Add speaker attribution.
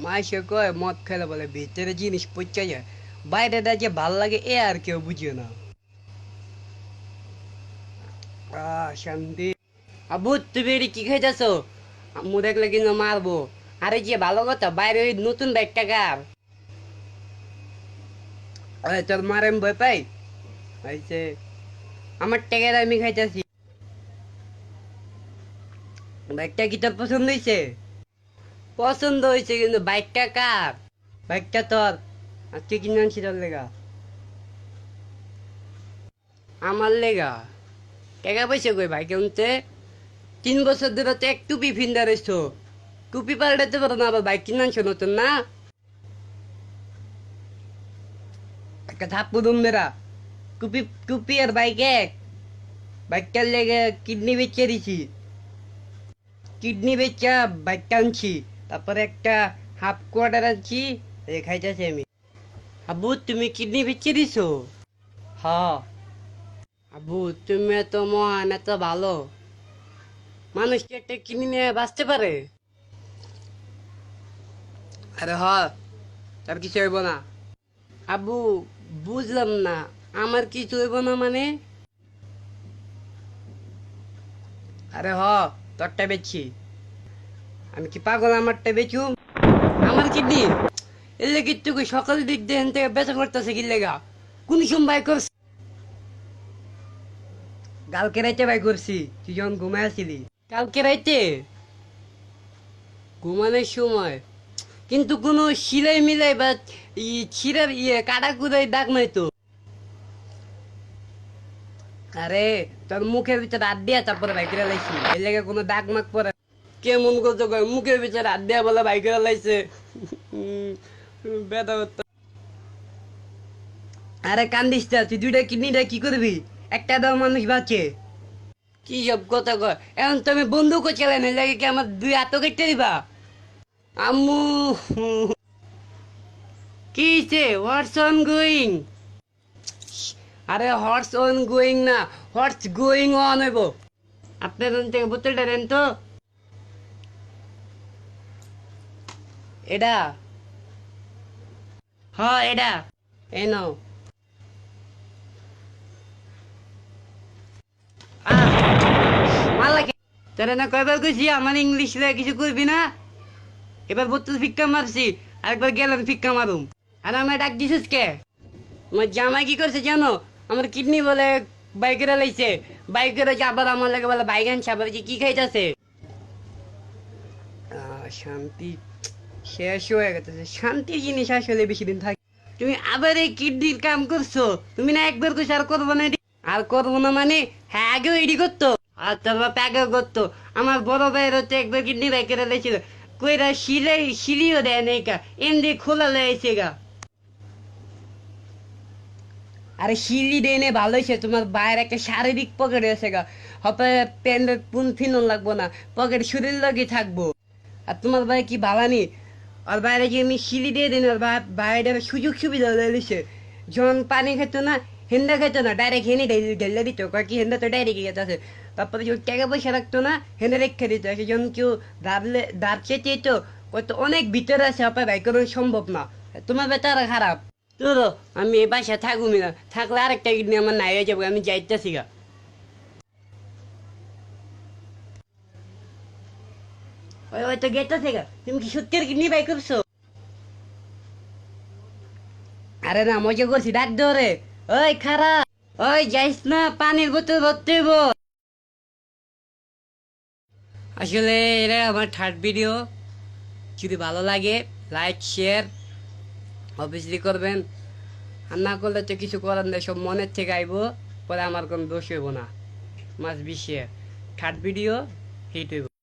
Speaker 1: মাসে কয় মদ খেলে বলে ভিতরে জিনিস পচা যায়, বাইরে যে ভাল লাগে এ আর কেউ বুঝিও না। শান্তি। আবু তুমি এটি কি খাইতেছো? আম্মু দেখলে কিন্তু মারবো। আরে যে ভালো কথা, বাইরে ওই নতুন বাইকটা কার? তোর মারে আমি ভয় পাই হয়েছে, আমার টেকের আমি খাইতেছি। বাইকটা কি তোর পছন্দ হয়েছে? পছন্দ হয়েছে কিন্তু বাইকটা কার? বাইকটা তোর? আজকে কিনে আনছি তোর লেগা। আমার লেগা? টাকা পয়সা কই ভাই কিনতে? 3 বছর ধরে তো এক টুপি ফিন্দা রয়েছো, টুপি পাল্টাতে পারো না, আবার বাইক কিনে আনছো নতুন না? একটা থাপ্পু দুম মেরা। টুপি টুপি আর বাইক এক? বাইকটার লেগে কিডনি বেচে দিছি, কিডনি বেচা বাইকটা আনছি। তারপরে একটা হাফ কোয়ার্টার আনছি, খাইতেছি আমি। আবু তুমি কিডনি বেচে দিছো? হ্যাঁ। আবু তুমি এত মহান এত ভালো, মানুষ কি একটা কিডনি নিয়ে বাঁচতে পারে? আরে হ, তার কিছু হইব না। আবু বুঝলাম না, আমার কিছু হইব না মানে? আরে হ, তোরটা বেচছি। আমি কি পাগল আমারটা বেচু? আমার কিডনি এলে কিন্তু সকাল দিক দিয়ে থেকে বেচা করতেছে কি লেগা? কোন সময় করছি? কালকে রাইতে বাই করছি, তুই যখন ঘুমায় আসিলি। কালকে রাইতে ঘুমানোর সময় কিন্তু কোনো সিলাই মিলাই বা ছিঁড়ার কাটা কুদাই দাগ নাই তো। আরে তোর মুখের ভিতরে হাত দিয়া তারপরে বাইকেরা লাইছি, এই লেগে কোনো দাগ মাগ পরে। কেমন করছো কয় মুখের ভিতরে হাত দিয়া বলে বাইকেরা লাইছে? ব্যথা করতো। আরে কান্দিস না, তুই দুইটা কিডনিটা কি করবি? একটা দাও মানুষ বাঁচে। কি সব কথা কয়? এখন তুমি বন্দুকও চালাই না, লাগে কি আমার 2 হাতও কেটে দিবা? আম্মু কি হোয়াটস অন গোয়িং? আরে হর্স অন গোয়িং না, হর্স গোয়িং অন হইব। আপনার থেকে বোতলটা দেন তো। এটা? হ্যাঁ এটা। এই নাও। মালা তোরা না কয়বার কইছি আমার ইংলিশ লেগে কিছু করবি না? এবার বোতল ফিক্কা মারছি, আরেকবার গেলাম ফিক্কা মারুম। আর আমার ডাক দিছিস কে? আমার জামাই কি করছে জানো? আমার কিডনি বলে বাইকেরা লাইছে, বাইকেরা আবার আমার লাগে বলে বাইক আনছে, আবার কি খাইতেছে। শান্তি শেষ হয়ে গেছে, শান্তির জিনিস আসলে বেশি দিন থাকে? তুমি আবার এই কিডনির কাম করছো? তুমি না একবার কইছো আর করবো না এডি? আর করবো না মানে? হ্যাঁ আগেও এডি করতো, আর তোর বাপ আগেও করতো। আমার বড় ভাইয়ের হচ্ছে একবার কিডনি বাইকেরা লাইছিল, কইরা সিলিও দেয় নাই কা, এমনি খোলা লাইছে গা। আরে সিলি দেনে ভালো হয়েছে, তোমার বাইরে একটা শারীরিক পকেট আছে গা, হবে প্যান্টের পুন ফিনন লাগবো না, পকেট শরীর লাগে থাকবো। আর তোমার ভাই কি ভালানি, আর বাইরে যে আমি সিলি দিয়ে দিন, আর বাইরে সুযোগ সুবিধা দিছে। যখন পানি খেতো না, হেন্দা খেতো না, ডাইরেক্ট হেনে ঢেলে দিত, কয় কি হেন্দা তো ডাইরেক্ট গেছে। তারপরে যখন টাকা পয়সা রাখতো না, হেনে রেখে দিত। যখন কেউ ধার চেতে তো কত অনেক ভিতরে আছে, আপনার ভাই কোনো সম্ভব না। তোমার বেতারা খারাপ। তো আমি এই বাসায় থাকুমি না, থাকলে আরেকটা কিডনি আমার নাই হয়ে যাবো, আমি যাইতেছি গা। ওই ওই তো গেটেছে গা, তুমি কি সত্যি কিডনি বাই করছো? আরে না মজা করছি, ডাক ধরে। ওই খারাপ, ওই যাইস না, পানির বোতল ভরতে হইব। আসলে এটা আমার থার্ড ভিডিও, যদি ভালো লাগে লাইক শেয়ার অবভিয়াসলি করবেন, আর না করলে তো কিছু করার নেই, সব মনের থেকে আইব, পরে আমার কোনো দোষ হইব না। Must be share. Third video hit হইব।